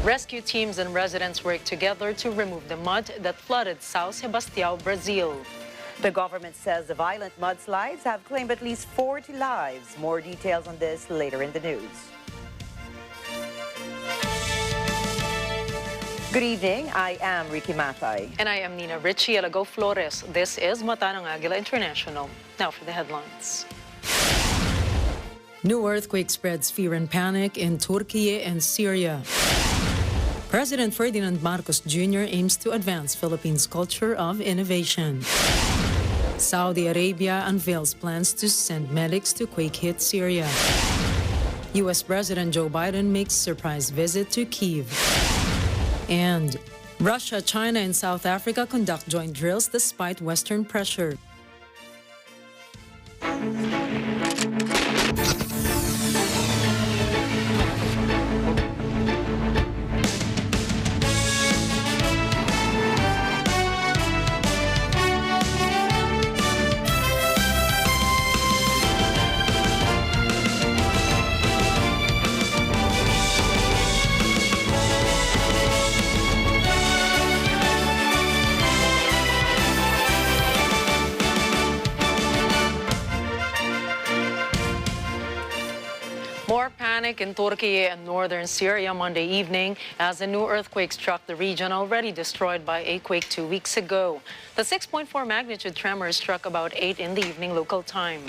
Rescue teams and residents worked together to remove the mud that flooded São Sebastião, Brazil. The government says the violent mudslides have claimed at least 40 lives. More details on this later in the news. Good evening, I am Ricky Matay. And I am Nina Richie Alago Flores. This is Mata ng Agila International. Now for the headlines. New earthquake spreads fear and panic in Turkey and Syria. President Ferdinand Marcos Jr. aims to advance Philippines' culture of innovation. Saudi Arabia unveils plans to send medics to quake-hit Syria. U.S. President Joe Biden makes surprise visit to Kyiv. And Russia, China, and South Africa conduct joint drills despite Western pressure. More panic in Turkey and northern Syria Monday evening as a new earthquake struck the region already destroyed by a quake 2 weeks ago. The 6.4 magnitude tremor struck about 8 in the evening local time.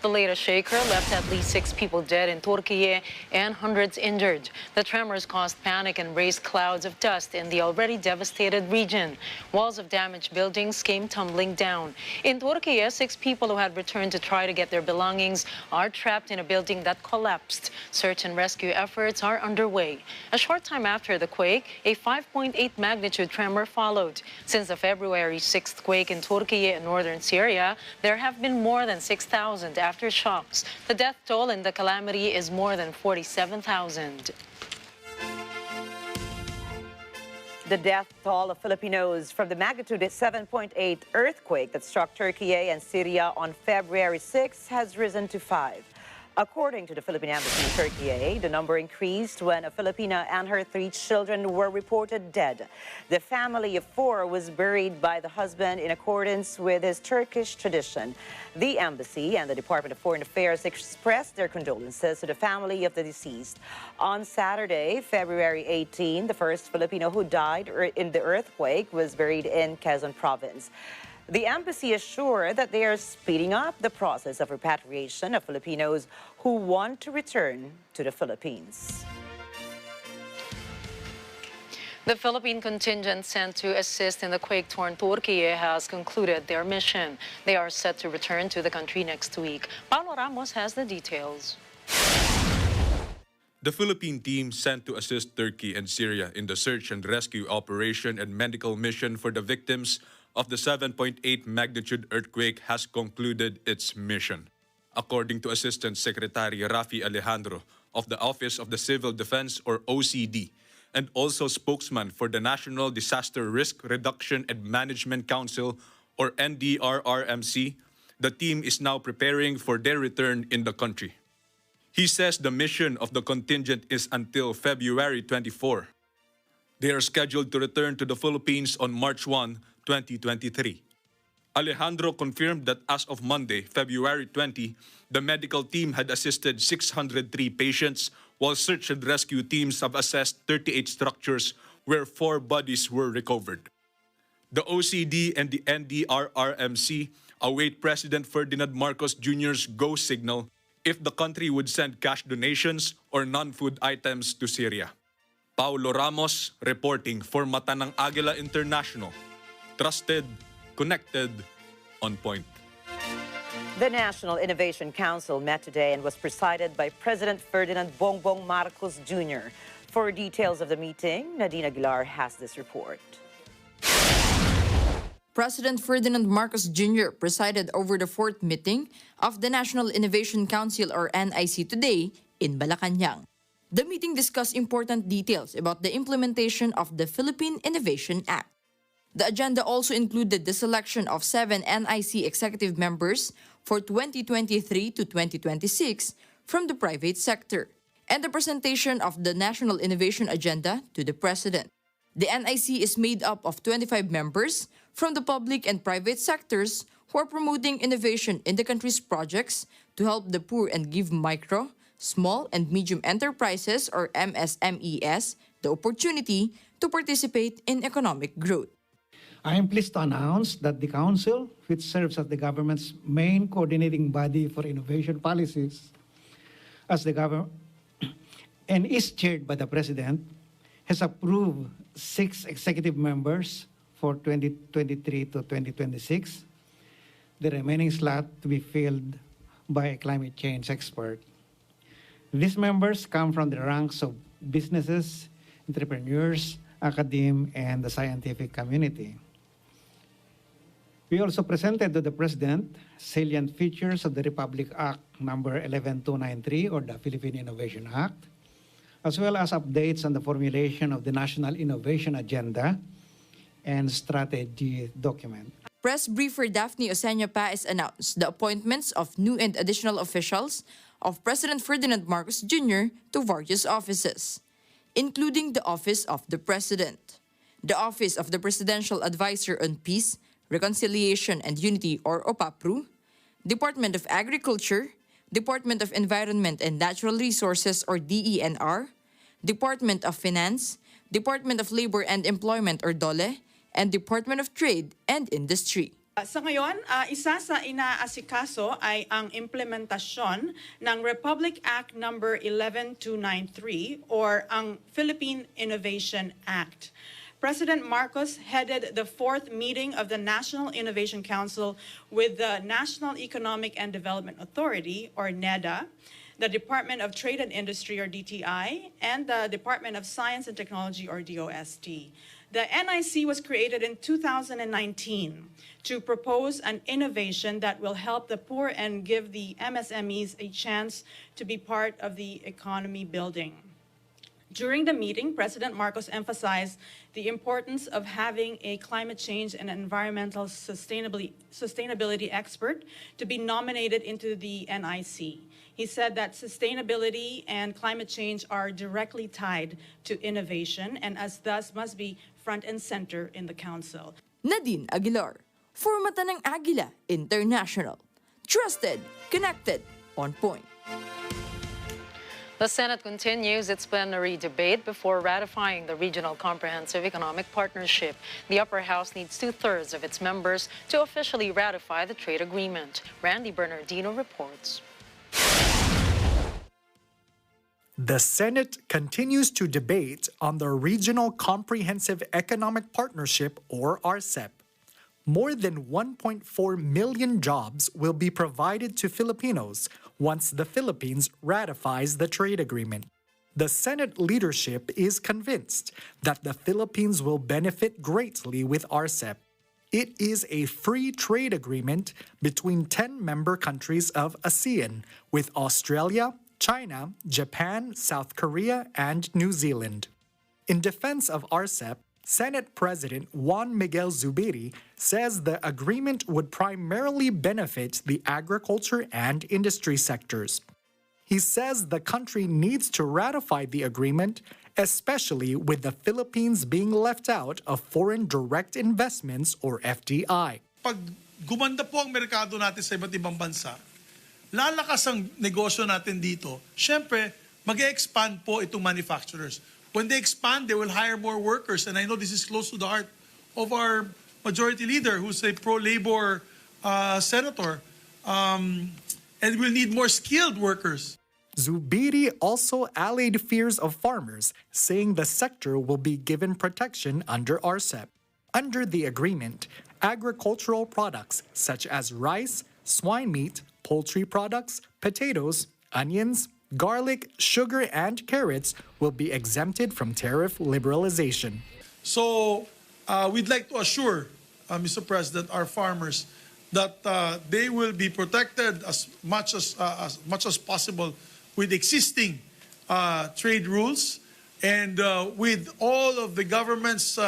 The latest shaker left at least 6 people dead in Turkey and hundreds injured. The tremors caused panic and raised clouds of dust in the already devastated region. Walls of damaged buildings came tumbling down. In Turkey, 6 people who had returned to try to get their belongings are trapped in a building that collapsed. Search and rescue efforts are underway. A short time after the quake, a 5.8 magnitude tremor followed. Since the February 6th quake in Turkey and northern Syria, there have been more than 6,000 aftershocks. The death toll in the calamity is more than 47,000. The death toll of Filipinos from the magnitude 7.8 earthquake that struck Turkey and Syria on February 6 has risen to 5. According to the Philippine Embassy in Turkey, the number increased when a Filipina and her 3 children were reported dead. The family of 4 was buried by the husband in accordance with his Turkish tradition. The embassy and the Department of Foreign Affairs expressed their condolences to the family of the deceased. On Saturday, February 18, the first Filipino who died in the earthquake was buried in Quezon Province. The embassy assured that they are speeding up the process of repatriation of Filipinos who want to return to the Philippines. The Philippine contingent sent to assist in the quake-torn Turkey has concluded their mission. They are set to return to the country next week. Paulo Ramos has the details. The Philippine team sent to assist Turkey and Syria in the search and rescue operation and medical mission for the victims of the 7.8 magnitude earthquake has concluded its mission. According to Assistant Secretary Rafi Alejandro of the Office of the Civil Defense or OCD, and also spokesman for the National Disaster Risk Reduction and Management Council or NDRRMC, the team is now preparing for their return in the country. He says the mission of the contingent is until February 24. They are scheduled to return to the Philippines on March 1, 2023. Alejandro confirmed that as of Monday, February 20, the medical team had assisted 603 patients, while search and rescue teams have assessed 38 structures where 4 bodies were recovered. The OCD and the NDRRMC await President Ferdinand Marcos Jr.'s go signal if the country would send cash donations or non-food items to Syria. Paulo Ramos reporting for Mata ng Agila International. Trusted, connected, on point. The National Innovation Council met today and was presided by President Ferdinand Bongbong Marcos Jr. For details of the meeting, Nadine Aguilar has this report. President Ferdinand Marcos Jr. presided over the 4th meeting of the National Innovation Council or NIC today in Malacanang. The meeting discussed important details about the implementation of the Philippine Innovation Act. The agenda also included the selection of 7 NIC executive members for 2023 to 2026 from the private sector and the presentation of the National Innovation Agenda to the President. The NIC is made up of 25 members from the public and private sectors who are promoting innovation in the country's projects to help the poor and give micro, small and medium enterprises or MSMEs the opportunity to participate in economic growth. I am pleased to announce that the Council, which serves as the government's main coordinating body for innovation policies, as the government and is chaired by the President, has approved 6 executive members for 2023 to 2026, the remaining slot to be filled by a climate change expert. These members come from the ranks of businesses, entrepreneurs, academe, and the scientific community. We also presented to the President salient features of the Republic Act number 11293 or the Philippine Innovation Act, as well as updates on the formulation of the National Innovation Agenda and Strategy document. Press briefer Daphne Osenia Paez announced the appointments of new and additional officials of President Ferdinand Marcos Jr. to various offices, including the Office of the President, the Office of the Presidential Advisor on Peace, Reconciliation and Unity or OPAPRU, Department of Agriculture, Department of Environment and Natural Resources or DENR, Department of Finance, Department of Labor and Employment or DOLE, and Department of Trade and Industry. Sa ngayon, isa sa inaasikaso ay ang implementasyon ng Republic Act number 11293 or ang Philippine Innovation Act. President Marcos headed the 4th meeting of the National Innovation Council with the National Economic and Development Authority, or NEDA, the Department of Trade and Industry, or DTI, and the Department of Science and Technology, or DOST. The NIC was created in 2019 to propose an innovation that will help the poor and give the MSMEs a chance to be part of the economy building. During the meeting, President Marcos emphasized the importance of having a climate change and environmental sustainability expert to be nominated into the NIC. He said that sustainability and climate change are directly tied to innovation and as thus must be front and center in the Council. Nadine Aguilar, for Mata ng Agila International. Trusted, connected, on point. The Senate continues its plenary debate before ratifying the Regional Comprehensive Economic Partnership. The upper house needs 2/3 of its members to officially ratify the trade agreement. Randy Bernardino reports. The Senate continues to debate on the Regional Comprehensive Economic Partnership, or RCEP. More than 1.4 million jobs will be provided to Filipinos once the Philippines ratifies the trade agreement. The Senate leadership is convinced that the Philippines will benefit greatly with RCEP. It is a free trade agreement between 10 member countries of ASEAN with Australia, China, Japan, South Korea, and New Zealand. In defense of RCEP, Senate President Juan Miguel Zubiri says the agreement would primarily benefit the agriculture and industry sectors. He says the country needs to ratify the agreement, especially with the Philippines being left out of foreign direct investments or FDI. Pag gumanda po ang merkado natin sa iba't ibang bansa, lalakas ang negosyo natin dito. Siyempre, mag-expand po itong manufacturers. When they expand, they will hire more workers. And I know this is close to the heart of our majority leader, who's a pro-labor senator. And we'll need more skilled workers. Zubiri also allayed fears of farmers, saying the sector will be given protection under RCEP. Under the agreement, agricultural products such as rice, swine meat, poultry products, potatoes, onions, garlic, sugar, and carrots will be exempted from tariff liberalization. So we'd like to assure, Mr. President, our farmers that they will be protected as much as possible with existing trade rules and with all of the government's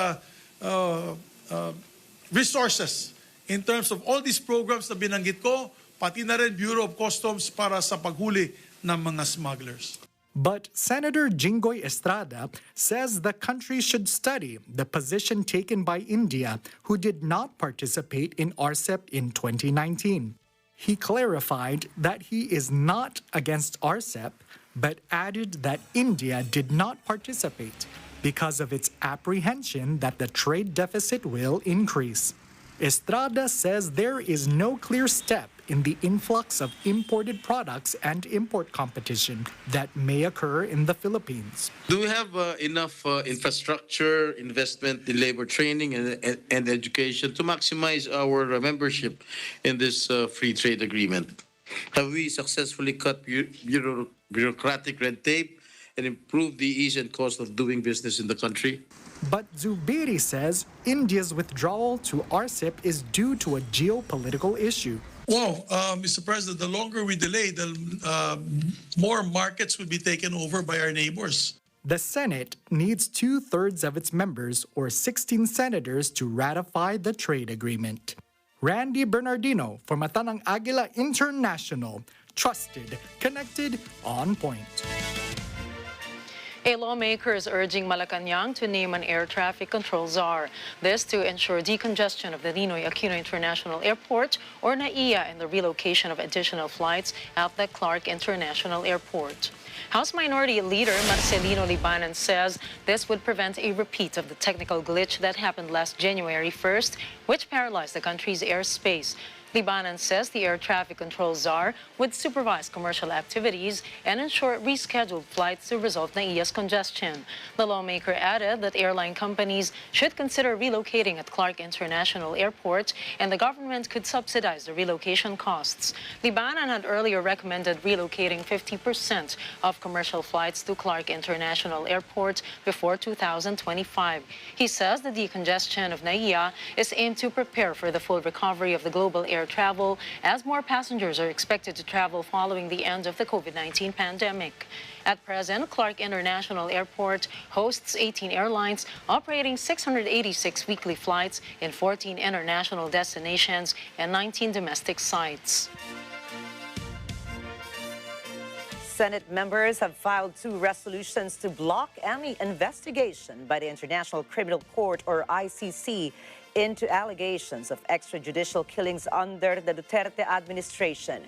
resources in terms of all these programs na binanggit ko, pati na rin Bureau of Customs para sa paghuli ng mga smugglers. But Senator Jinggoy Estrada says the country should study the position taken by India, who did not participate in RCEP in 2019. He clarified that he is not against RCEP, but added that India did not participate because of its apprehension that the trade deficit will increase. Estrada says there is no clear step in the influx of imported products and import competition that may occur in the Philippines. Do we have enough infrastructure, investment in labor training and education to maximize our membership in this free trade agreement? Have we successfully cut bureaucratic red tape and improved the ease and cost of doing business in the country? But Zubiri says India's withdrawal to RCEP is due to a geopolitical issue. Well, Mr. President, the longer we delay, the more markets will be taken over by our neighbors. The Senate needs 2/3 of its members, or 16 senators, to ratify the trade agreement. Randy Bernardino for Matanang Agila International. Trusted, connected, on point. A lawmaker is urging Malacanang to name an air traffic control czar. This to ensure decongestion of the Ninoy Aquino International Airport, or NAIA, and the relocation of additional flights at the Clark International Airport. House Minority Leader Marcelino Libanan says this would prevent a repeat of the technical glitch that happened last January 1st, which paralyzed the country's airspace. Libanan says the air traffic control czar would supervise commercial activities and ensure rescheduled flights to resolve NAIA's congestion. The lawmaker added that airline companies should consider relocating at Clark International Airport, and the government could subsidize the relocation costs. Libanan had earlier recommended relocating 50% of commercial flights to Clark International Airport before 2025. He says the decongestion of NAIA is aimed to prepare for the full recovery of the global air travel, as more passengers are expected to travel following the end of the COVID-19 pandemic. At present, Clark International Airport hosts 18 airlines operating 686 weekly flights in 14 international destinations and 19 domestic sites. Senate members have filed 2 resolutions to block any investigation by the International Criminal Court, or ICC, into allegations of extrajudicial killings under the Duterte administration.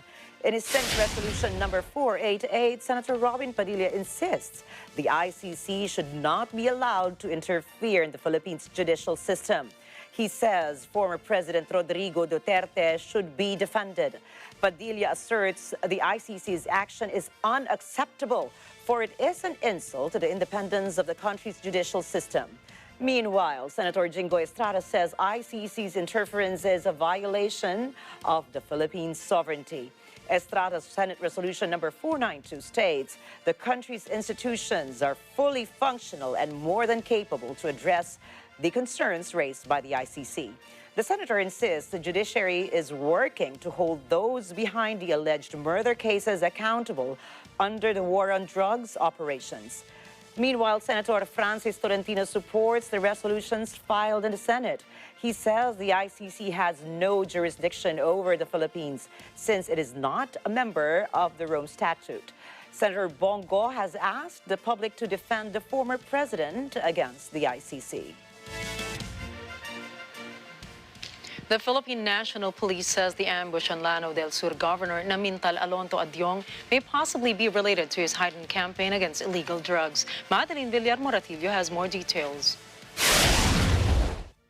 In his Senate Resolution number 488, Senator Robin Padilla insists the ICC should not be allowed to interfere in the Philippines' judicial system. He says former President Rodrigo Duterte should be defended. Padilla asserts the ICC's action is unacceptable, for it is an insult to the independence of the country's judicial system. Meanwhile, Senator Jinggoy Estrada says ICC's interference is a violation of the Philippines' sovereignty. Estrada's Senate Resolution number 492 states the country's institutions are fully functional and more than capable to address the concerns raised by the ICC. The senator insists the judiciary is working to hold those behind the alleged murder cases accountable under the war on drugs operations. Meanwhile, Senator Francis Tolentino supports the resolutions filed in the Senate. He says the ICC has no jurisdiction over the Philippines since it is not a member of the Rome Statute. Senator Bongo has asked the public to defend the former president against the ICC. The Philippine National Police says the ambush on Lanao del Sur Governor Namintal Alonto Adyong may possibly be related to his heightened campaign against illegal drugs. Madeline Villar Moratillo has more details.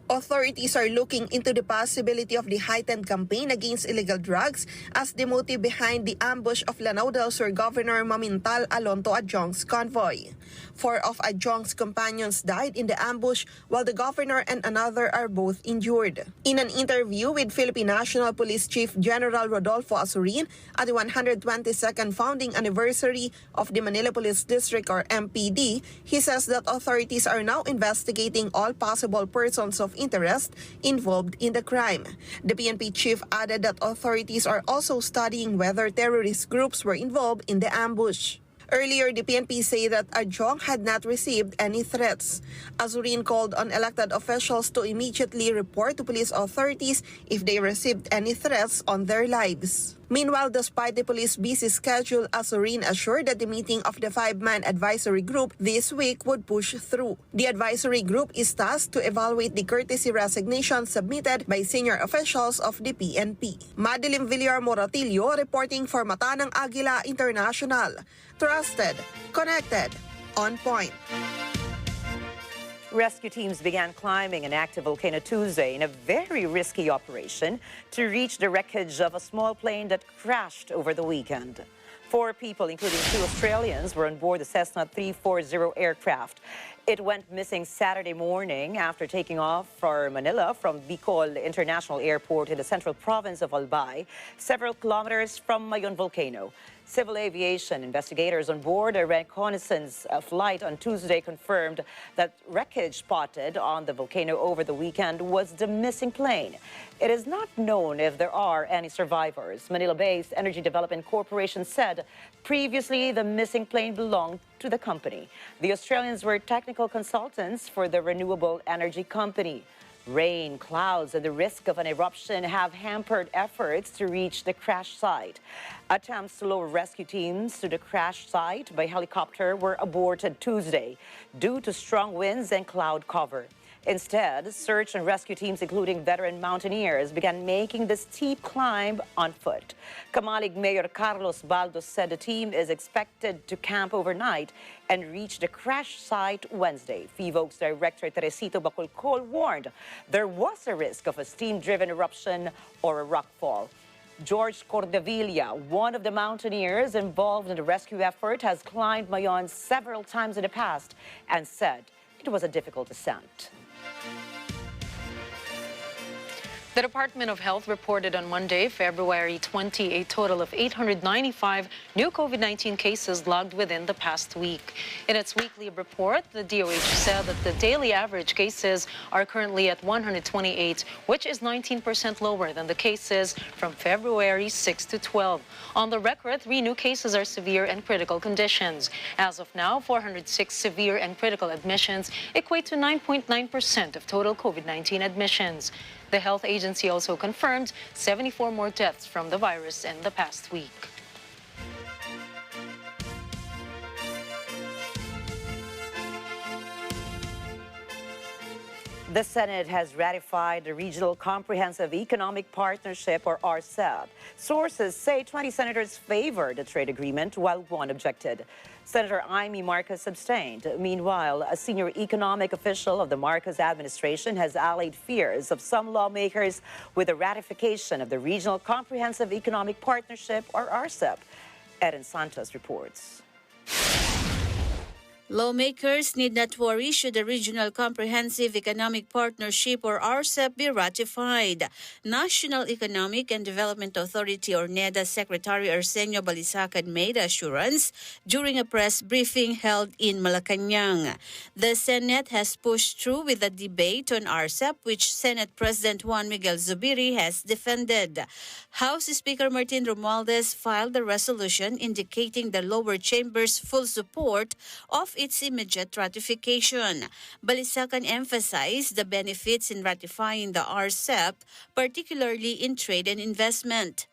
Authorities are looking into the possibility of the heightened campaign against illegal drugs as the motive behind the ambush of Lanao del Sur Governor Mamintal Alonto Adyong's convoy. 4 of Adyong's companions died in the ambush, while the governor and another are both injured. In an interview with Philippine National Police Chief General Rodolfo Azurin at the 122nd founding anniversary of the Manila Police District, or MPD, he says that authorities are now investigating all possible persons of interest involved in the crime. The PNP chief added that authorities are also studying whether terrorist groups were involved in the ambush. Earlier, the PNP said that Adyong had not received any threats. Azurin called on elected officials to immediately report to police authorities if they received any threats on their lives. Meanwhile, despite the police's busy schedule, Azorin assured that the meeting of the five-man advisory group this week would push through. The advisory group is tasked to evaluate the courtesy resignation submitted by senior officials of the PNP. Madeline Villar Moratillo reporting for Mata ng Agila International. Trusted, connected, on point. Rescue teams began climbing an active volcano Tuesday in a very risky operation to reach the wreckage of a small plane that crashed over the weekend. 4 people, including 2 Australians, were on board the Cessna 340 aircraft. It went missing Saturday morning after taking off for Manila from Bicol International Airport in the central province of Albay, several kilometers from Mayon volcano. Civil aviation investigators on board a reconnaissance flight on Tuesday confirmed that wreckage spotted on the volcano over the weekend was the missing plane. It is not known if there are any survivors. Manila-based Energy Development Corporation said previously the missing plane belonged to the company. The Australians were technical consultants for the renewable energy company. Rain, clouds, and the risk of an eruption have hampered efforts to reach the crash site. Attempts to lower rescue teams to the crash site by helicopter were aborted Tuesday due to strong winds and cloud cover. Instead, search and rescue teams, including veteran mountaineers, began making the steep climb on foot. Kamalig Mayor Carlos Baldo said the team is expected to camp overnight and reach the crash site Wednesday. FIVOC's Director Teresito Bacolcol warned there was a risk of a steam-driven eruption or a rockfall. George Cordevilla, one of the mountaineers involved in the rescue effort, has climbed Mayon several times in the past and said it was a difficult ascent. The Department of Health reported on Monday, February 20, a total of 895 new COVID-19 cases logged within the past week. In its weekly report, the DOH said that the daily average cases are currently at 128, which is 19% lower than the cases from February 6 to 12. On the record, 3 new cases are severe and critical conditions. As of now, 406 severe and critical admissions equate to 9.9% of total COVID-19 admissions. The health agency also confirmed 74 more deaths from the virus in the past week. The Senate has ratified the Regional Comprehensive Economic Partnership, or RCEP. Sources say 20 senators favored the trade agreement, while 1 objected. Senator Amy Marcos abstained. Meanwhile, a senior economic official of the Marcos administration has allayed fears of some lawmakers with the ratification of the Regional Comprehensive Economic Partnership, or RCEP. Eden Santos reports. Lawmakers need not worry should the Regional Comprehensive Economic Partnership or RCEP be ratified. National Economic and Development Authority or NEDA Secretary Arsenio Balisacan made assurance during a press briefing held in Malacanang. The Senate has pushed through with a debate on RCEP, which Senate President Juan Miguel Zubiri has defended. House Speaker Martin Romualdez filed a resolution indicating the lower chamber's full support of its immediate ratification. Balisacan emphasized the benefits in ratifying the RCEP, particularly in trade and investment.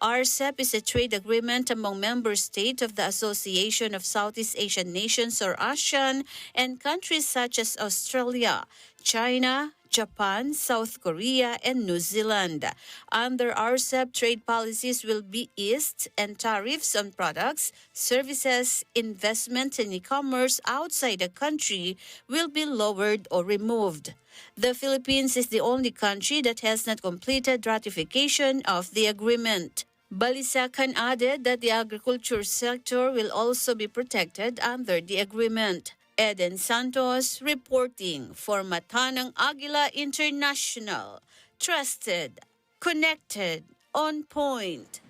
RCEP is a trade agreement among member states of the Association of Southeast Asian Nations or ASEAN and countries such as Australia, China, Japan, South Korea, and New Zealand. Under RCEP, trade policies will be eased and tariffs on products, services, investment, and e-commerce outside the country will be lowered or removed. The Philippines is the only country that has not completed ratification of the agreement. Balisacan added that the agriculture sector will also be protected under the agreement. Eden Santos reporting for Mata ng Agila International. Trusted, connected, on point.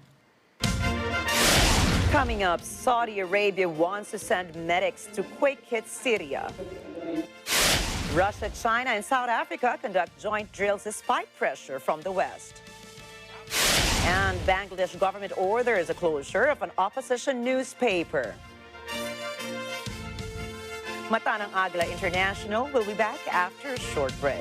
Coming up, Saudi Arabia wants to send medics to quake-hit Syria. Russia, China, and South Africa conduct joint drills despite pressure from the West. And Bangladesh government orders the closure of an opposition newspaper. Mata ng Agila International will be back after a short break.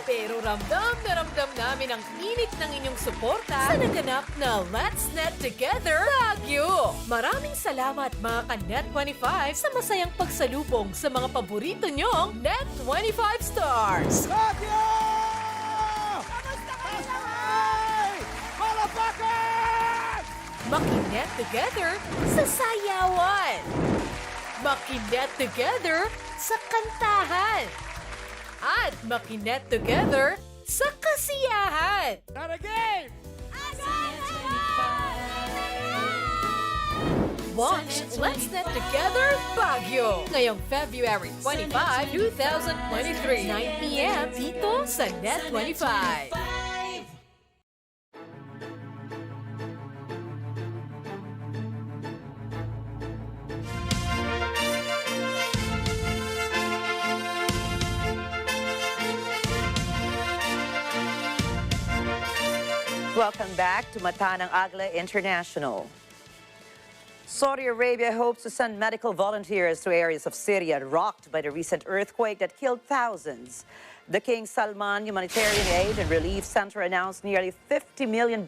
Pero ramdam na ramdam namin ang init ng inyong suporta sa naganap na Let's Net Together Baguio. Maraming salamat mga ka-Net25 sa masayang pagsalubong sa mga paborito nyong Net25 stars. Baguio! Kamusta kayo naman? Malapakan! Makinet together sa sayawan. Makinet together sa kantahan. At makinet together sa kasiyahan. Not a game! Watch Let's Net Together Baguio ngayong February 25, 2023, 9 p.m. dito sa Net25. Welcome back to Mata ng Agila International. Saudi Arabia hopes to send medical volunteers to areas of Syria rocked by the recent earthquake that killed thousands. The King Salman Humanitarian Aid and Relief Center announced nearly $50 million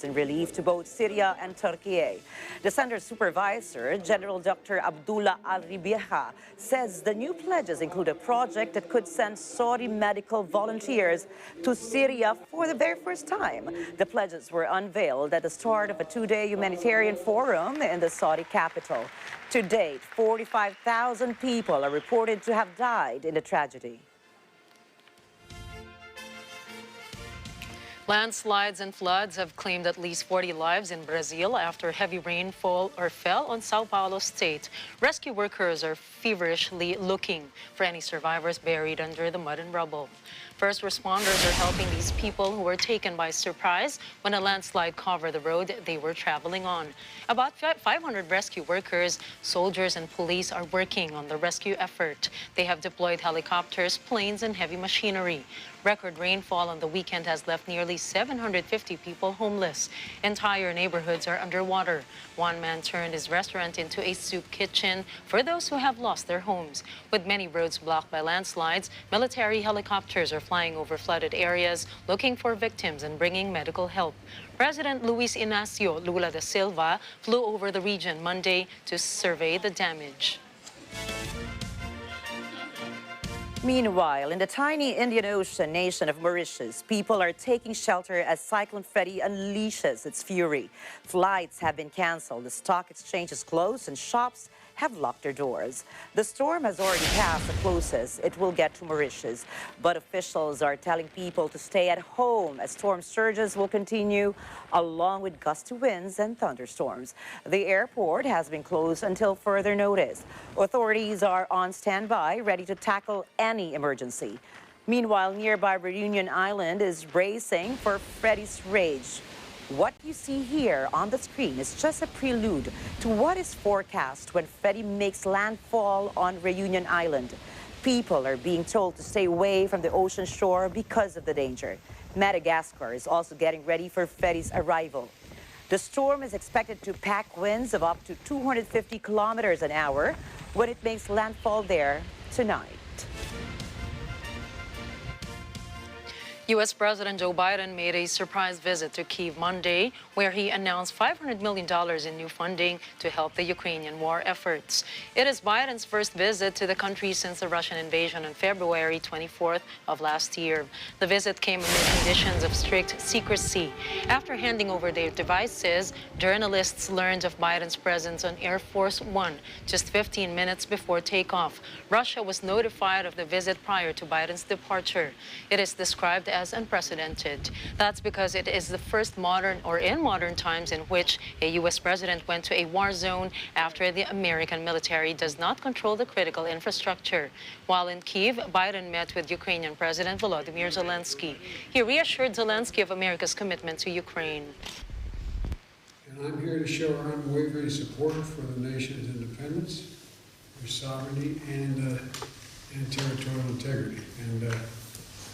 in relief to both Syria and Turkey. The center's supervisor, General Dr. Abdullah Al-Ribiha, says the new pledges include a project that could send Saudi medical volunteers to Syria for the very first time. The pledges were unveiled at the start of a two-day humanitarian forum in the Saudi capital. To date, 45,000 people are reported to have died in the tragedy. Landslides and floods have claimed at least 40 lives in Brazil after heavy rainfall fell on Sao Paulo state. Rescue workers are feverishly looking for any survivors buried under the mud and rubble. First responders are helping these people who were taken by surprise when a landslide covered the road they were traveling on. About 500 rescue workers, soldiers, and police are working on the rescue effort. They have deployed helicopters, planes, and heavy machinery. Record rainfall on the weekend has left nearly 750 people homeless. Entire neighborhoods are underwater. One man turned his restaurant into a soup kitchen for those who have lost their homes. With many roads blocked by landslides, military helicopters are flying over flooded areas, looking for victims and bringing medical help. President Luis Inacio Lula da Silva flew over the region Monday to survey the damage. Meanwhile, in the tiny Indian Ocean nation of Mauritius, people are taking shelter as Cyclone Freddy unleashes its fury. Flights have been canceled, the stock exchange is closed, and shops have locked their doors. The storm has already passed the closest it will get to Mauritius, but officials are telling people to stay at home as storm surges will continue, along with gusty winds and thunderstorms. The airport has been closed until further notice. Authorities are on standby, ready to tackle any emergency. Meanwhile, nearby Reunion Island is bracing for Freddy's rage. What you see here on the screen is just a prelude to what is forecast when Freddy makes landfall on Reunion Island. People are being told to stay away from the ocean shore because of the danger. Madagascar is also getting ready for Freddy's arrival. The storm is expected to pack winds of up to 250 kilometers an hour when it makes landfall there tonight. U.S. President Joe Biden made a surprise visit to Kyiv Monday, where he announced $500 million in new funding to help the Ukrainian war efforts. It is Biden's first visit to the country since the Russian invasion on February 24th of last year. The visit came amid conditions of strict secrecy. After handing over their devices, journalists learned of Biden's presence on Air Force One just 15 minutes before takeoff. Russia was notified of the visit prior to Biden's departure. It is described as unprecedented. That's because it is the first in modern times in which a U.S. president went to a war zone after the American military does not control the critical infrastructure. While in Kyiv, Biden met with Ukrainian President Volodymyr Zelensky. He reassured Zelensky of America's commitment to Ukraine. And I'm here to show our unwavering support for the nation's independence, their sovereignty, and territorial integrity. And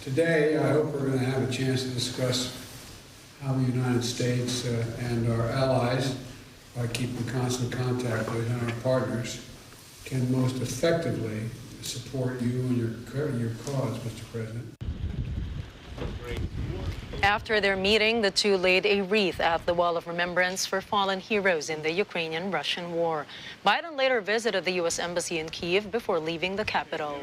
today, I hope we're going to have a chance to discuss how the United States and our allies, by keeping constant contact with our partners, can most effectively support you and your cause, Mr. President. After their meeting, the two laid a wreath at the Wall of Remembrance for fallen heroes in the Ukrainian-Russian war. Biden later visited the U.S. Embassy in Kyiv before leaving the capital.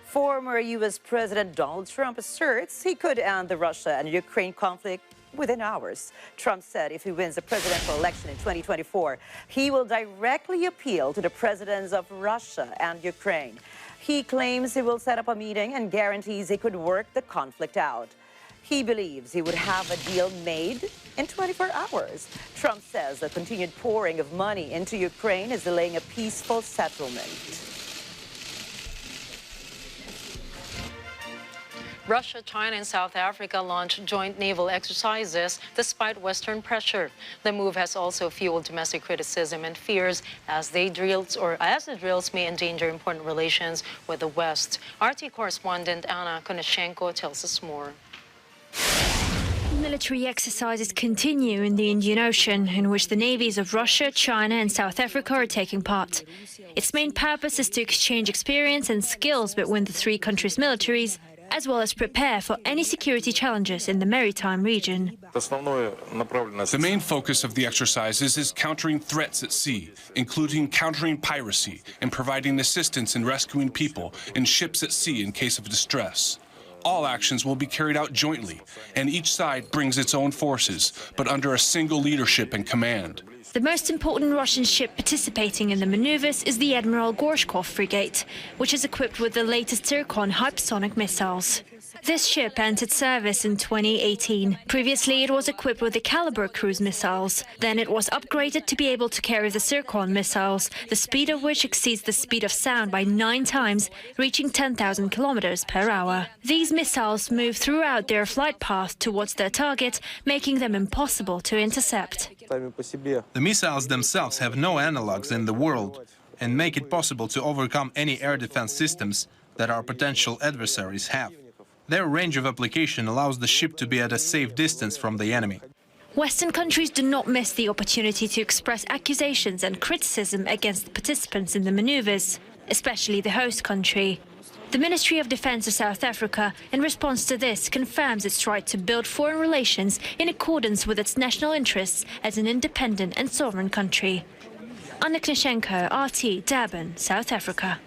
Former U.S. President Donald Trump asserts he could end the Russia and Ukraine conflict within hours. Trump said if he wins the presidential election in 2024, he will directly appeal to the presidents of Russia and Ukraine. He claims he will set up a meeting and guarantees he could work the conflict out. He believes he would have a deal made in 24 hours. Trump says the continued pouring of money into Ukraine is delaying a peaceful settlement. Russia, China, and South Africa launched joint naval exercises despite Western pressure. The move has also fueled domestic criticism and fears as the drills may endanger important relations with the West. RT correspondent Anna Konashenko tells us more. Military exercises continue in the Indian Ocean, in which the navies of Russia, China and South Africa are taking part. Its main purpose is to exchange experience and skills between the three countries' militaries, as well as prepare for any security challenges in the maritime region. The main focus of the exercises is countering threats at sea, including countering piracy and providing assistance in rescuing people in ships at sea in case of distress. All actions will be carried out jointly, and each side brings its own forces, but under a single leadership and command. The most important Russian ship participating in the maneuvers is the Admiral Gorshkov frigate, which is equipped with the latest Zircon hypersonic missiles. This ship entered service in 2018. Previously, it was equipped with the Caliber cruise missiles. Then it was upgraded to be able to carry the Zircon missiles, the speed of which exceeds the speed of sound by 9 times, reaching 10,000 kilometers per hour. These missiles move throughout their flight path towards their target, making them impossible to intercept. The missiles themselves have no analogs in the world and make it possible to overcome any air defense systems that our potential adversaries have. Their range of application allows the ship to be at a safe distance from the enemy. Western countries do not miss the opportunity to express accusations and criticism against the participants in the maneuvers, especially the host country. The Ministry of Defense of South Africa, in response to this, confirms its right to build foreign relations in accordance with its national interests as an independent and sovereign country. Anna Konashenko, RT, Durban, South Africa.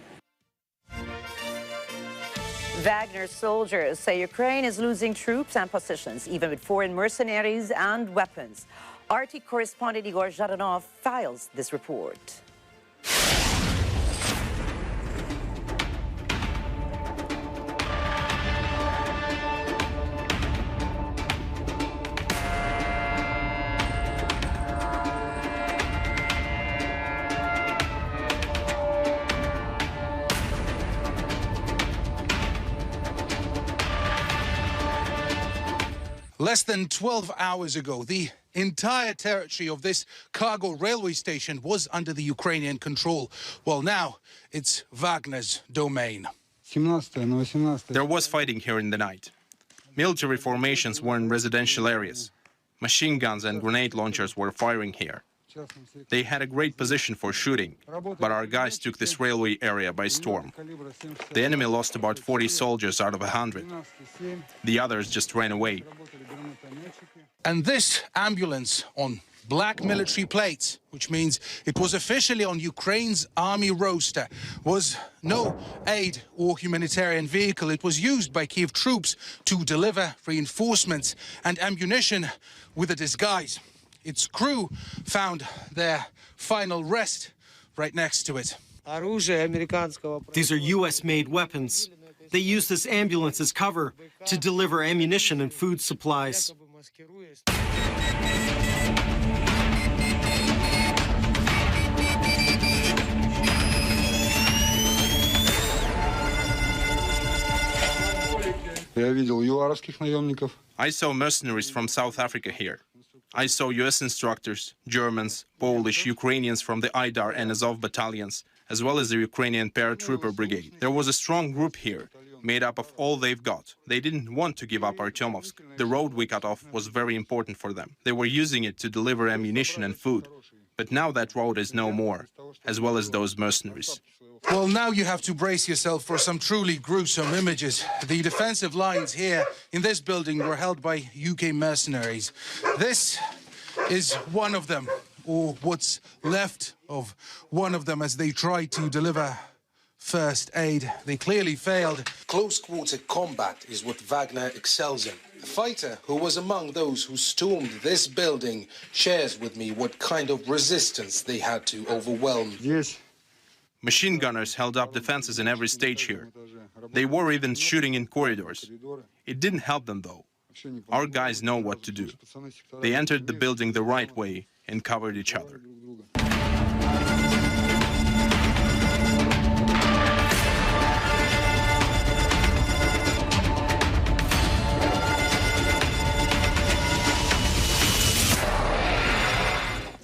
Wagner soldiers say Ukraine is losing troops and positions, even with foreign mercenaries and weapons. RT correspondent Igor Zhadanov files this report. Less than 12 hours ago, the entire territory of this cargo railway station was under the Ukrainian control. Well, now it's Wagner's domain. There was fighting here in the night. Military formations were in residential areas. Machine guns and grenade launchers were firing here. They had a great position for shooting, but our guys took this railway area by storm. The enemy lost about 40 soldiers out of 100. The others just ran away. And this ambulance on black military plates, which means it was officially on Ukraine's army roster, was no aid or humanitarian vehicle. It was used by Kyiv troops to deliver reinforcements and ammunition with a disguise. Its crew found their final rest right next to it. These are U.S.-made weapons. They use this ambulance as cover to deliver ammunition and food supplies. I saw mercenaries from South Africa here. I saw U.S. instructors, Germans, Polish, Ukrainians from the Aidar and Azov battalions, as well as the Ukrainian paratrooper brigade. There was a strong group here, made up of all they've got. They didn't want to give up Artyomovsk. The road we cut off was very important for them. They were using it to deliver ammunition and food. But now that road is no more, as well as those mercenaries. Well, now you have to brace yourself for some truly gruesome images. The defensive lines here in this building were held by UK mercenaries. This is one of them, or what's left of one of them, as they try to deliver first aid. They clearly failed. Close-quarter combat is what Wagner excels in. The fighter who was among those who stormed this building shares with me what kind of resistance they had to overwhelm. Yes. Machine gunners held up defenses in every stage here. They were even shooting in corridors. It didn't help them, though. Our guys know what to do. They entered the building the right way and covered each other.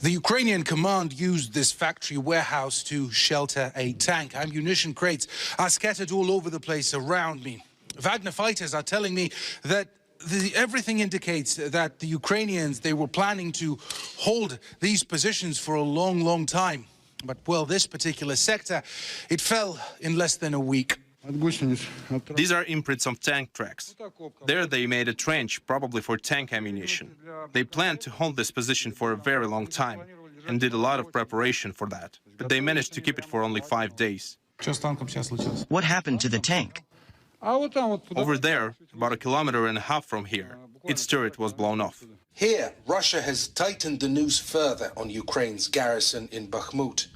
The Ukrainian command used this factory warehouse to shelter a tank. Ammunition crates are scattered all over the place around me. Wagner fighters are telling me that everything indicates that the Ukrainians, they were planning to hold these positions for a long, long time. But, well, this particular sector, it fell in less than a week. These are imprints of tank tracks. There they made a trench, probably for tank ammunition. They planned to hold this position for a very long time and did a lot of preparation for that. But they managed to keep it for only 5 days. What happened to the tank? Over there, about 1.5 kilometers from here, its turret was blown off. Here, Russia has tightened the noose further on Ukraine's garrison in Bakhmut,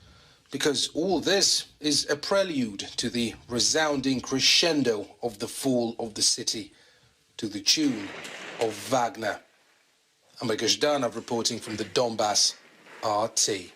because all this is a prelude to the resounding crescendo of the fall of the city, to the tune of Wagner. Amir Gazdanov reporting from the Donbass, RT.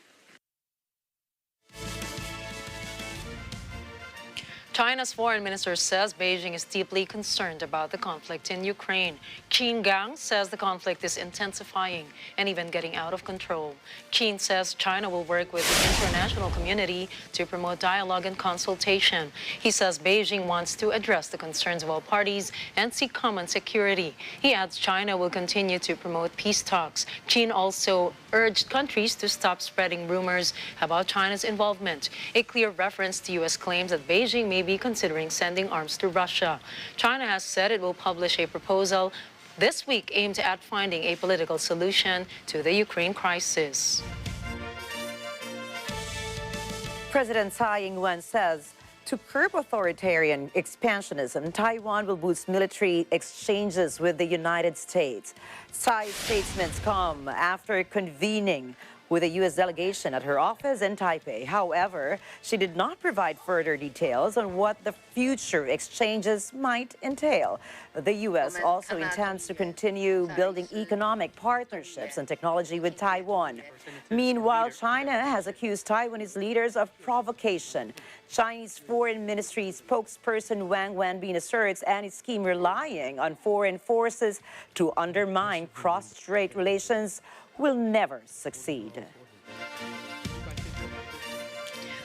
China's foreign minister says Beijing is deeply concerned about the conflict in Ukraine. Qin Gang says the conflict is intensifying and even getting out of control. Qin says China will work with the international community to promote dialogue and consultation. He says Beijing wants to address the concerns of all parties and seek common security. He adds China will continue to promote peace talks. Qin also urged countries to stop spreading rumors about China's involvement, a clear reference to U.S. claims that Beijing may be considering sending arms to Russia. China has said it will publish a proposal this week aimed at finding a political solution to the Ukraine crisis. President Tsai Ing-wen says to curb authoritarian expansionism, Taiwan will boost military exchanges with the United States. Tsai's statements come after convening with a U.S. delegation at her office in Taipei. However, she did not provide further details on what the future exchanges might entail. The U.S. also intends to continue building economic partnerships and technology with Taiwan. Meanwhile, China has accused Taiwanese leaders of provocation. Chinese Foreign Ministry spokesperson Wang Wenbin asserts any scheme relying on foreign forces to undermine cross-strait relations will never succeed.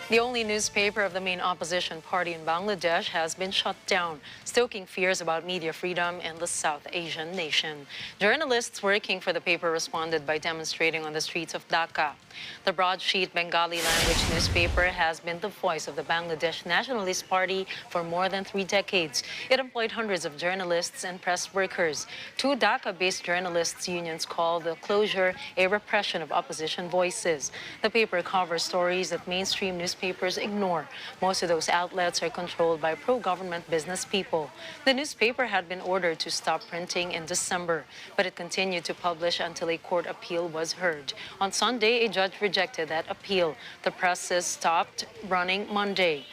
The only newspaper of the main opposition party in Bangladesh has been shut down, stoking fears about media freedom in the South Asian nation. Journalists working for the paper responded by demonstrating on the streets of Dhaka. The broadsheet Bengali language newspaper has been the voice of the Bangladesh Nationalist Party for more than 3 decades. It employed hundreds of journalists and press workers. 2 Dhaka-based journalists' unions call the closure a repression of opposition voices. The paper covers stories that mainstream newspapers ignore. Most of those outlets are controlled by pro-government business people. The newspaper had been ordered to stop printing in December, but it continued to publish until a court appeal was heard. On Sunday, a judge rejected that appeal. The presses stopped running Monday.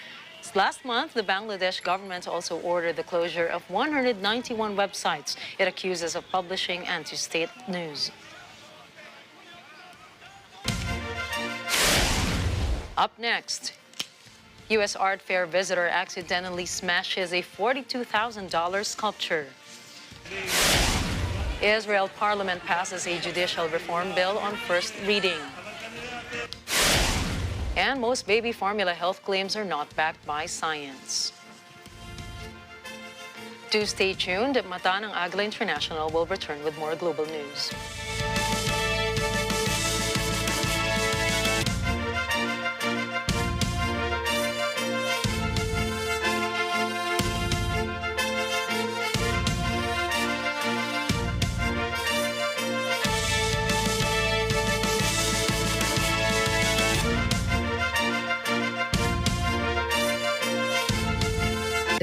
Last month, the Bangladesh government also ordered the closure of 191 websites it accuses of publishing anti-state news. Up next, U.S. art fair visitor accidentally smashes a $42,000 sculpture. Israel Parliament passes a judicial reform bill on first reading. And most baby formula health claims are not backed by science. Do stay tuned. Mata ng Agila International will return with more global news.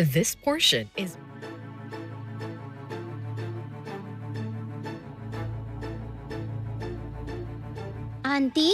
This portion is Auntie?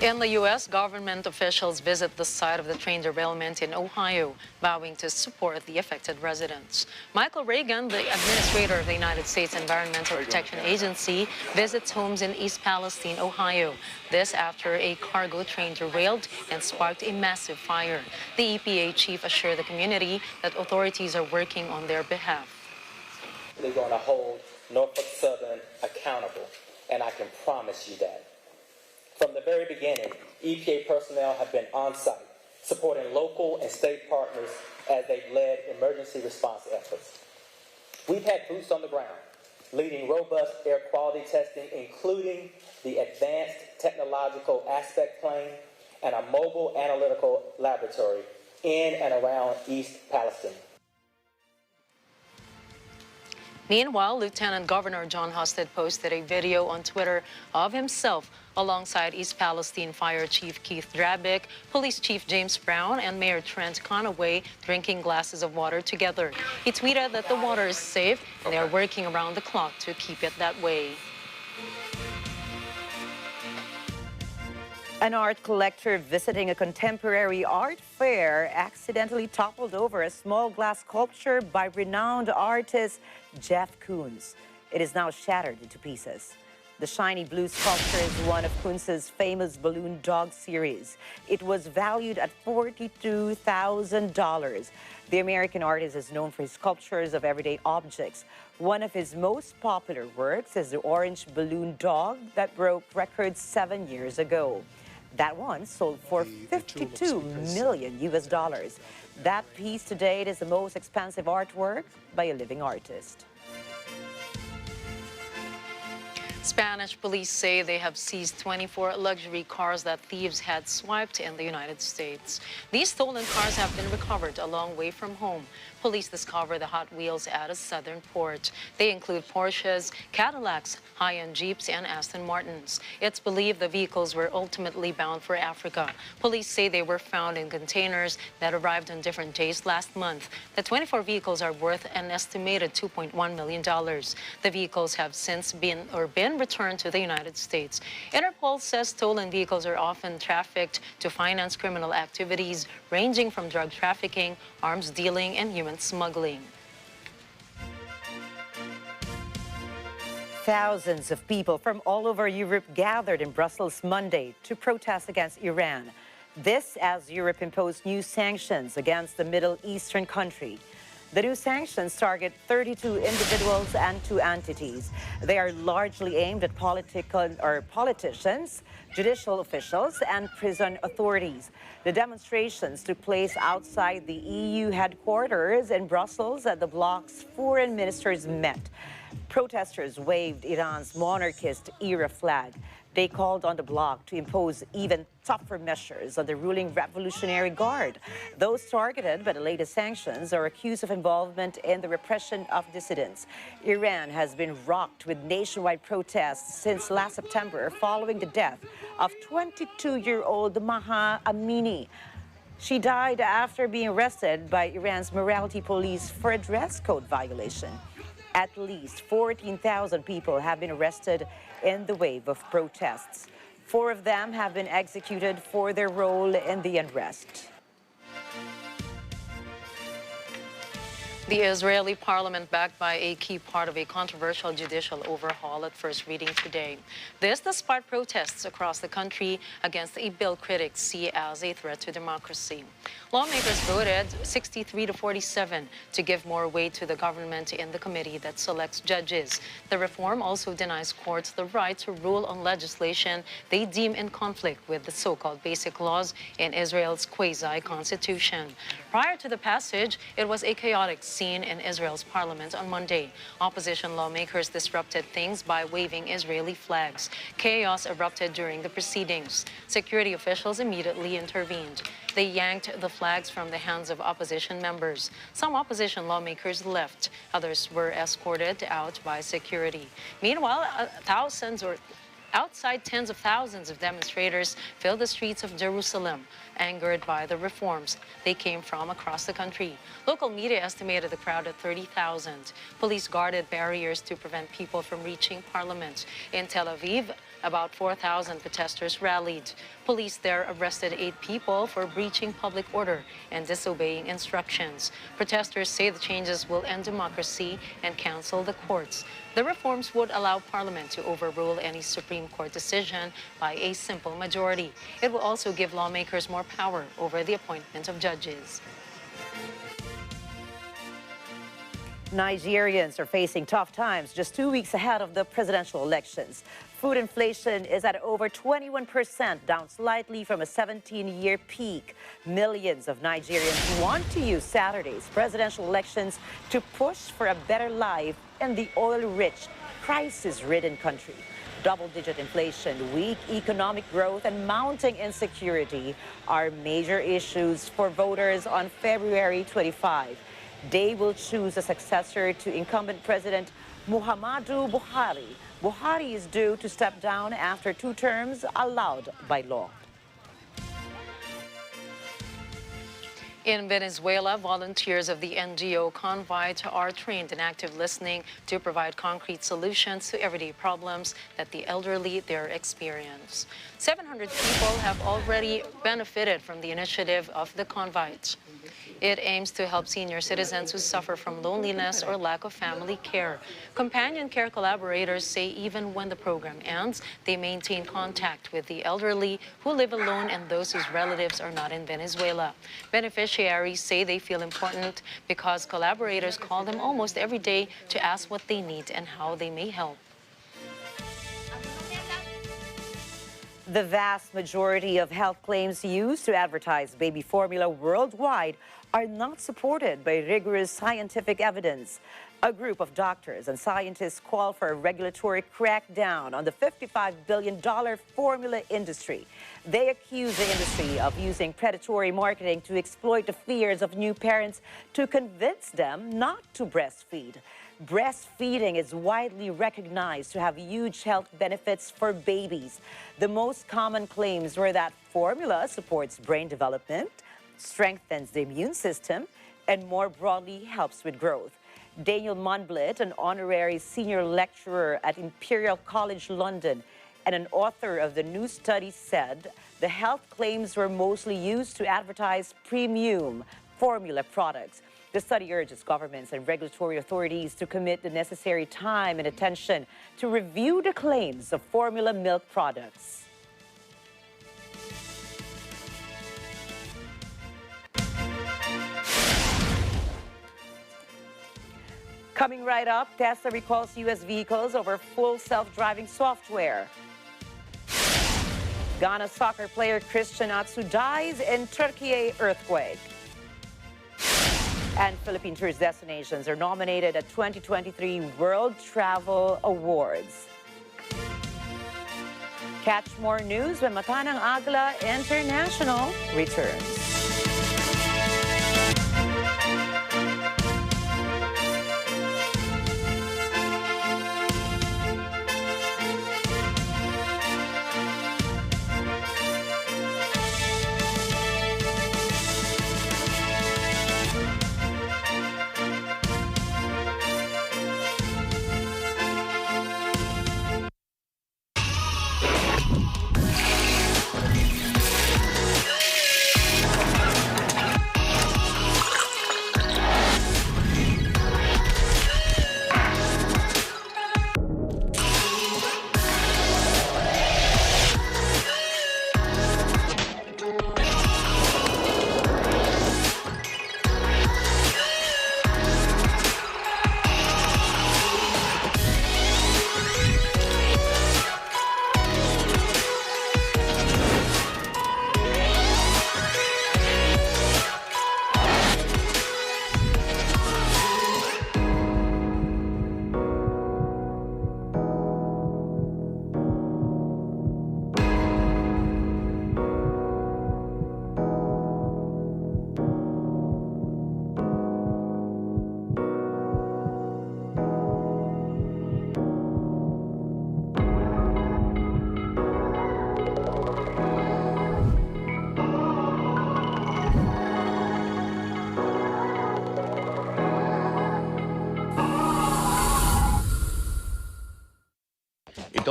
In the U.S., government officials visit the site of the train derailment in Ohio, vowing to support the affected residents. Michael Reagan, the administrator of the United States Environmental Protection Agency, visits homes in East Palestine, Ohio. This after a cargo train derailed and sparked a massive fire. The EPA chief assured the community that authorities are working on their behalf. They're going to hold Norfolk Southern accountable, and I can promise you that. From the very beginning, EPA personnel have been on site, supporting local and state partners as they've led emergency response efforts. We've had boots on the ground, leading robust air quality testing, including the Advanced Technological Aspect Plane and a mobile analytical laboratory in and around East Palestine. Meanwhile, Lieutenant Governor John Husted posted a video on Twitter of himself alongside East Palestine Fire Chief Keith Drabick, Police Chief James Brown, and Mayor Trent Conaway drinking glasses of water together. He tweeted that the water is safe and they are working around the clock to keep it that way. An art collector visiting a contemporary art fair accidentally toppled over a small glass sculpture by renowned artist Jeff Koons. It is now shattered into pieces. The shiny blue sculpture is one of Koons's famous balloon dog series. It was valued at $42,000. The American artist is known for his sculptures of everyday objects. One of his most popular works is the orange balloon dog that broke records 7 years ago. That one sold for $52 million US. That piece to date is the most expensive artwork by a living artist. Spanish police say they have seized 24 luxury cars that thieves had swiped in the United States. These stolen cars have been recovered a long way from home. Police discovered the Hot Wheels at a southern port. They include Porsches, Cadillacs, high-end Jeeps, and Aston Martins. It's believed the vehicles were ultimately bound for Africa. Police say they were found in containers that arrived on different days last month. The 24 vehicles are worth an estimated $2.1 million. The vehicles have since been returned to the United States. Interpol says stolen vehicles are often trafficked to finance criminal activities ranging from drug trafficking, arms dealing, and human smuggling. Thousands of people from all over Europe gathered in Brussels Monday to protest against Iran. This as Europe imposed new sanctions against the Middle Eastern country. The new sanctions target 32 individuals and 2 entities. They are largely aimed at politicians, judicial officials, and prison authorities. The demonstrations took place outside the EU headquarters in Brussels as the bloc's foreign ministers met. Protesters waved Iran's monarchist-era flag. They called on the bloc to impose even tougher measures on the ruling Revolutionary Guard. Those targeted by the latest sanctions are accused of involvement in the repression of dissidents. Iran has been rocked with nationwide protests since last September following the death of 22-year-old Mahsa Amini. She died after being arrested by Iran's morality police for a dress code violation. At least 14,000 people have been arrested in the wave of protests. 4 of them have been executed for their role in the unrest. The Israeli parliament backed by a key part of a controversial judicial overhaul at first reading today. This despite protests across the country against a bill critics see as a threat to democracy. Lawmakers voted 63 to 47 to give more weight to the government in the committee that selects judges. The reform also denies courts the right to rule on legislation they deem in conflict with the so-called basic laws in Israel's quasi-constitution. Prior to the passage, it was a chaotic scene in Israel's parliament on Monday. Opposition lawmakers disrupted things by waving Israeli flags. Chaos erupted during the proceedings. Security officials immediately intervened. They yanked the flags from the hands of opposition members. Some opposition lawmakers left. Others were escorted out by security. Meanwhile, outside tens of thousands of demonstrators filled the streets of Jerusalem, angered by the reforms. They came from across the country. Local media estimated the crowd at 30,000. Police guarded barriers to prevent people from reaching parliament. In Tel Aviv, about 4,000 protesters rallied. Police there arrested 8 people for breaching public order and disobeying instructions. Protesters say the changes will end democracy and cancel the courts. The reforms would allow Parliament to overrule any Supreme Court decision by a simple majority. It will also give lawmakers more power over the appointment of judges. Nigerians are facing tough times just 2 weeks ahead of the presidential elections. Food inflation is at over 21%, down slightly from a 17-year peak. Millions of Nigerians want to use Saturday's presidential elections to push for a better life in the oil-rich, crisis-ridden country. Double-digit inflation, weak economic growth, and mounting insecurity are major issues for voters on February 25. They will choose a successor to incumbent President Muhammadu Buhari. Buhari is due to step down after 2 terms allowed by law. In Venezuela, volunteers of the NGO Convoy are trained in active listening to provide concrete solutions to everyday problems that the elderly there experience. 700 people have already benefited from the initiative of the Convoy. It aims to help senior citizens who suffer from loneliness or lack of family care. Companion care collaborators say even when the program ends, they maintain contact with the elderly who live alone and those whose relatives are not in Venezuela. Beneficiaries say they feel important because collaborators call them almost every day to ask what they need and how they may help. The vast majority of health claims used to advertise baby formula worldwide are not supported by rigorous scientific evidence. A group of doctors and scientists call for a regulatory crackdown on the $55 billion formula industry. They accuse the industry of using predatory marketing to exploit the fears of new parents to convince them not to breastfeed. Breastfeeding is widely recognized to have huge health benefits for babies. The most common claims were that formula supports brain development, strengthens the immune system, and more broadly helps with growth. Daniel Monblit, an honorary senior lecturer at Imperial College London and an author of the new study, said the health claims were mostly used to advertise premium formula products. The study urges governments and regulatory authorities to commit the necessary time and attention to review the claims of formula milk products. Coming right up, Tesla recalls U.S. vehicles over full self-driving software. Ghana soccer player Christian Atsu dies in Turkey earthquake. And Philippine tourist destinations are nominated at 2023 World Travel Awards. Catch more news when Matanang Agila International returns.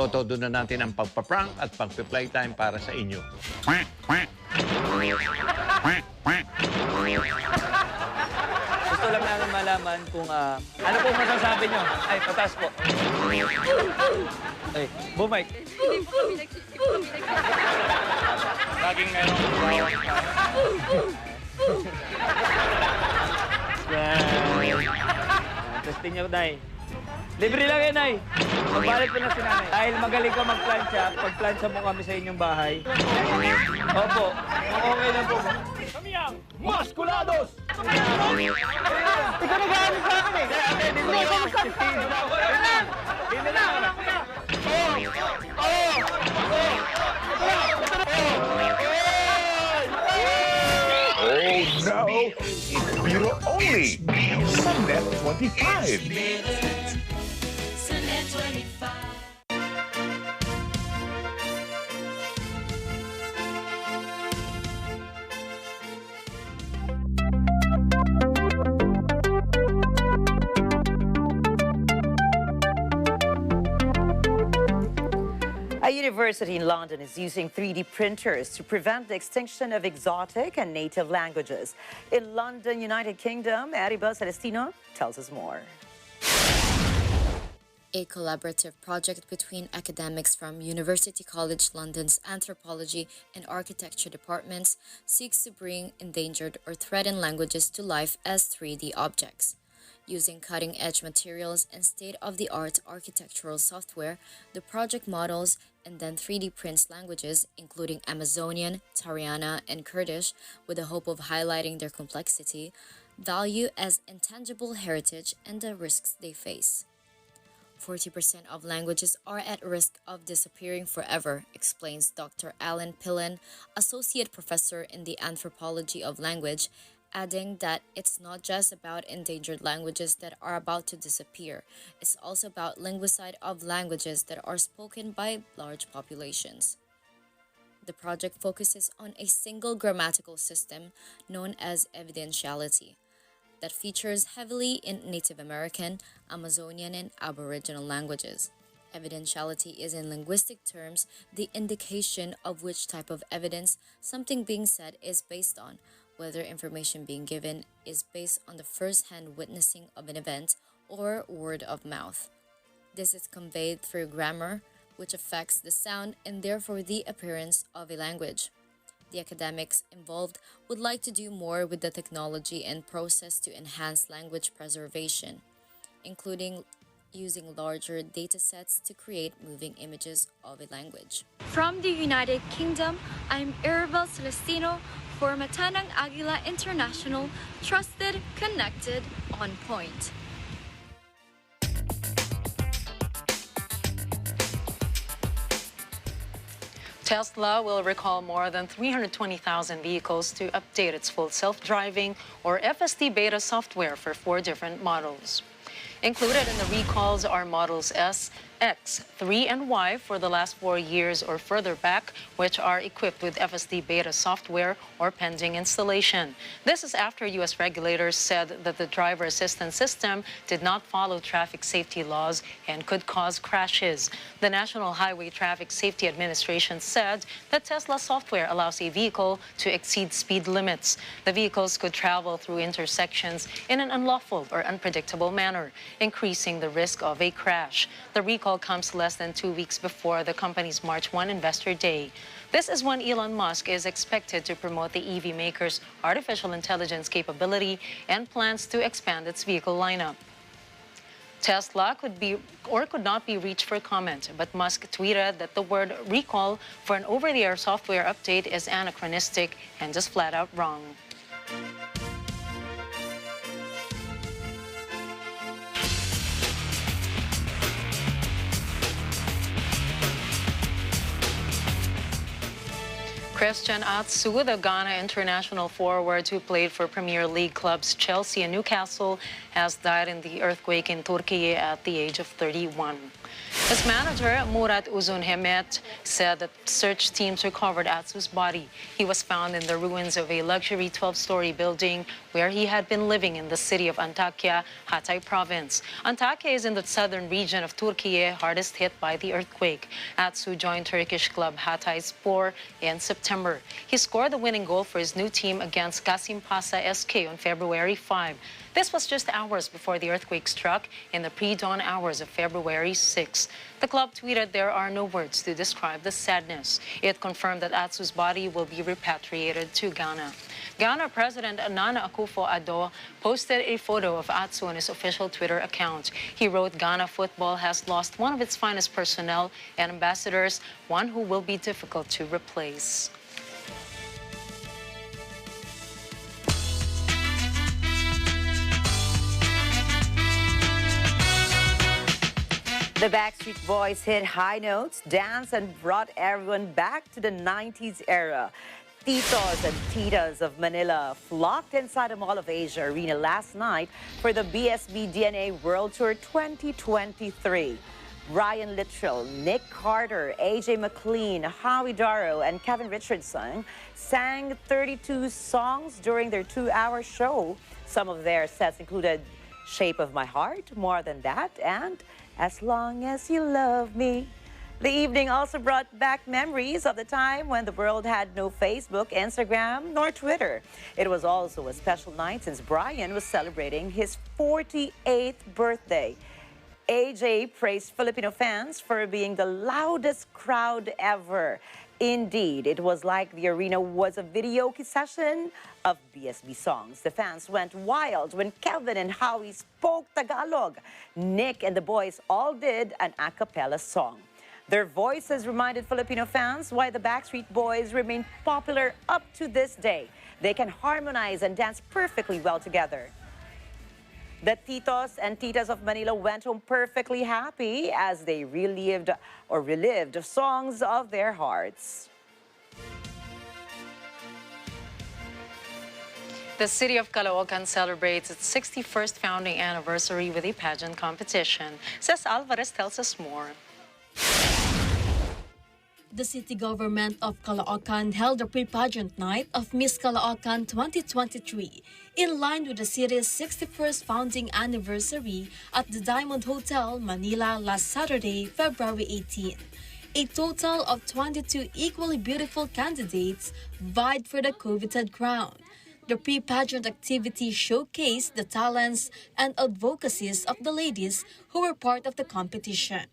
itotodo na natin ang pagpa-prank at pagpa-playtime para sa inyo. Gusto lang namin malaman kung ano po masasabi nyo. Ay, patas po. Ay, Mike. Hindi po kami Laging meron. Testing nyo, Nay. Libre lang yan, Nay. Magbalit ko na si Nanay. Dahil magaling ka magplansya, pagplansya mo kami sa inyong bahay. Opo, okay lang po. Kami ang Maskulados! Ikaw nag-aamin sa akin eh. Hindi mo yung 15. Hindi na lang. Oh no! It's Biro only! Sunnet 25! Sunnet 25. A university in London is using 3D printers to prevent the extinction of exotic and native languages. In London, United Kingdom, Ariba Celestino tells us more. A collaborative project between academics from University College London's Anthropology and Architecture departments seeks to bring endangered or threatened languages to life as 3D objects. Using cutting-edge materials and state-of-the-art architectural software, the project models and then 3D prints languages, including Amazonian, Tariana, and Kurdish, with the hope of highlighting their complexity, value as intangible heritage, and the risks they face. 40% of languages are at risk of disappearing forever, explains Dr. Alan Pillen, Associate Professor in the Anthropology of Language, adding that it's not just about endangered languages that are about to disappear, it's also about linguicide of languages that are spoken by large populations. The project focuses on a single grammatical system known as evidentiality that features heavily in Native American, Amazonian, and Aboriginal languages. Evidentiality is, in linguistic terms, the indication of which type of evidence something being said is based on, whether information being given is based on the first-hand witnessing of an event or word of mouth. This is conveyed through grammar, which affects the sound and therefore the appearance of a language. The academics involved would like to do more with the technology and process to enhance language preservation, including using larger data sets to create moving images of a language. From the United Kingdom, I'm Arabelle Celestino for Matanang Agila International, trusted, connected, on point. Tesla will recall more than 320,000 vehicles to update its full self-driving or FSD beta software for 4 different models. Included in the recalls are models S, X, 3, and Y for the last 4 years or further back, which are equipped with FSD beta software or pending installation. This is after U.S. regulators said that the driver assistance system did not follow traffic safety laws and could cause crashes. The National Highway Traffic Safety Administration said that Tesla software allows a vehicle to exceed speed limits. The vehicles could travel through intersections in an unlawful or unpredictable manner, increasing the risk of a crash. The recall comes less than 2 weeks before the company's March 1 Investor Day. This is when Elon Musk is expected to promote the EV maker's artificial intelligence capability and plans to expand its vehicle lineup. Tesla could be or could not be reached for comment, but Musk tweeted that the word recall for an over-the-air software update is anachronistic and just flat out wrong. Christian Atsu, the Ghana international forward who played for Premier League clubs Chelsea and Newcastle, has died in the earthquake in Turkey at the age of 31. His manager, Murat Uzunhemet, said that search teams recovered Atsu's body. He was found in the ruins of a luxury 12-story building where he had been living in the city of Antakya, Hatay province. Antakya is in the southern region of Turkey, hardest hit by the earthquake. Atsu joined Turkish club Hatayspor in September. He scored the winning goal for his new team against Kasimpasa SK on February 5. This was just hours before the earthquake struck in the pre-dawn hours of February 6. The club tweeted there are no words to describe the sadness. It confirmed that Atsu's body will be repatriated to Ghana. Ghana President Nana Akufo-Addo posted a photo of Atsu on his official Twitter account. He wrote, "Ghana football has lost one of its finest personnel and ambassadors, one who will be difficult to replace." The Backstreet Boys hit high notes, danced, and brought everyone back to the 90s era. Titos and titas of Manila flocked inside the Mall of Asia Arena last night for the BSB DNA World Tour 2023. Brian Littrell, Nick Carter, AJ McLean, Howie Darrow, and Kevin Richardson sang 32 songs during their 2-hour show. Some of their sets included Shape of My Heart, More Than That, and As Long As You Love Me. The evening also brought back memories of the time when the world had no Facebook, Instagram, nor Twitter. It was also a special night since Brian was celebrating his 48th birthday. AJ praised Filipino fans for being the loudest crowd ever. Indeed, it was like the arena was a videoke session of BSB songs. The fans went wild when Kevin and Howie spoke Tagalog. Nick and the boys all did an a cappella song. Their voices reminded Filipino fans why the Backstreet Boys remain popular up to this day. They can harmonize and dance perfectly well together. The Titos and Titas of Manila went home perfectly happy as they relived songs of their hearts. The city of Caloocan celebrates its 61st founding anniversary with a pageant competition. Cés Alvarez tells us more. The city government of Caloocan held a pre-pageant night of Miss Caloocan 2023 in line with the city's 61st founding anniversary at the Diamond Hotel, Manila last Saturday, February 18. A total of 22 equally beautiful candidates vied for the coveted crown. The pre-pageant activity showcased the talents and advocacies of the ladies who were part of the competition.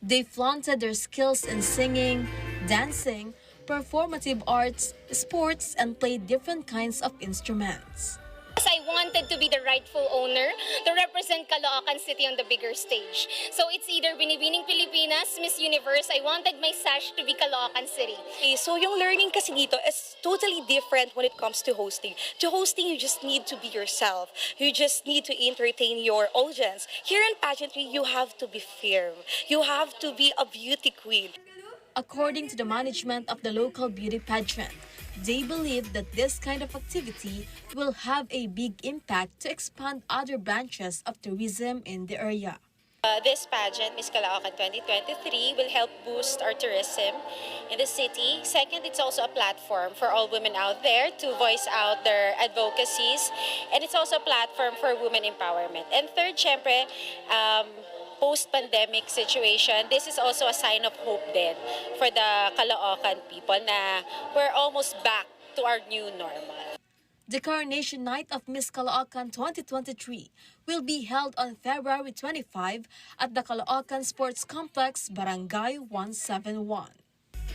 They flaunted their skills in singing, dancing, performative arts, sports, and played different kinds of instruments. I wanted to be the rightful owner to represent Caloocan City on the bigger stage. So it's either Binibining Pilipinas, Miss Universe. I wanted my sash to be Caloocan City. So yung learning kasi dito is totally different when it comes to hosting. To hosting, you just need to be yourself. You just need to entertain your audience. Here in pageantry, you have to be firm. You have to be a beauty queen. According to the management of the local beauty pageant, they believe that this kind of activity will have a big impact to expand other branches of tourism in the area. This pageant, Miss Caloocan 2023, will help boost our tourism in the city. Second, it's also a platform for all women out there to voice out their advocacies. And it's also a platform for women empowerment. And third, syempre, post-pandemic situation, this is also a sign of hope then for the Caloocan people na we're almost back to our new normal. The coronation night of Miss Caloocan 2023 will be held on February 25 at the Caloocan Sports Complex, Barangay 171.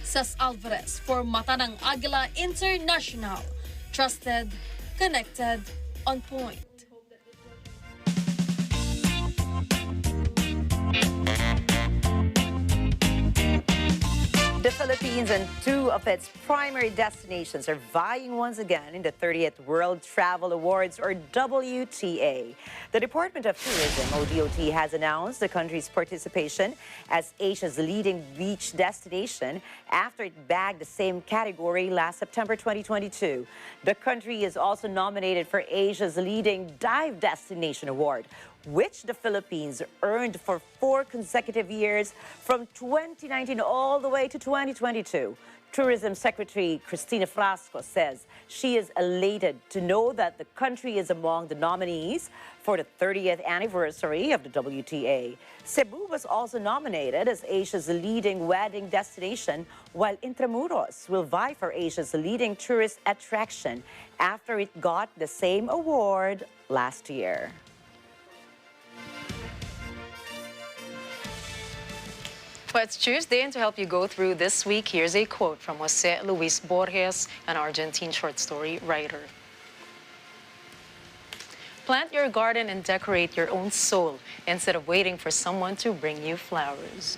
Cés Alvarez for Mata ng Agila International. Trusted, connected, on point. The Philippines and two of its primary destinations are vying once again in the 30th World Travel Awards, or WTA. The Department of Tourism, ODOT, has announced the country's participation as Asia's leading beach destination after it bagged the same category last September 2022. The country is also nominated for Asia's leading dive destination award, which the Philippines earned for 4 consecutive years from 2019 all the way to 2022. Tourism Secretary Cristina Frasco says she is elated to know that the country is among the nominees for the 30th anniversary of the WTA. Cebu was also nominated as Asia's leading wedding destination, while Intramuros will vie for Asia's leading tourist attraction after it got the same award last year. Well, it's Tuesday, and to help you go through this week, here's a quote from Jose Luis Borges, an Argentine short story writer. Plant your garden and decorate your own soul instead of waiting for someone to bring you flowers.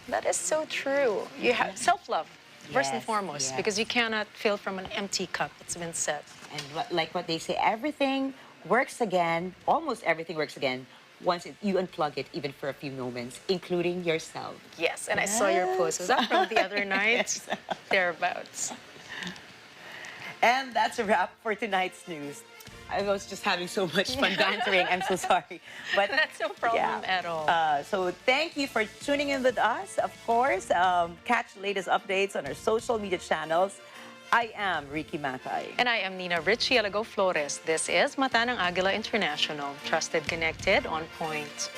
That is so true. You have self-love, first and Yes, foremost, yes. because you cannot fill from an empty cup, it's been said. And like what they say, everything works again, almost everything works again, once you unplug it, even for a few moments, including yourself. Yes, and I saw your post. Was that from the other night? Yes. Thereabouts. And that's a wrap for tonight's news. I was just having so much fun bantering. I'm so sorry. But that's no problem at all. So thank you for tuning in with us. Of course, catch the latest updates on our social media channels. I am Ricky Matay. And I am Nina Richie Alago Flores. This is Mata ng Agila International. Trusted, connected, on point.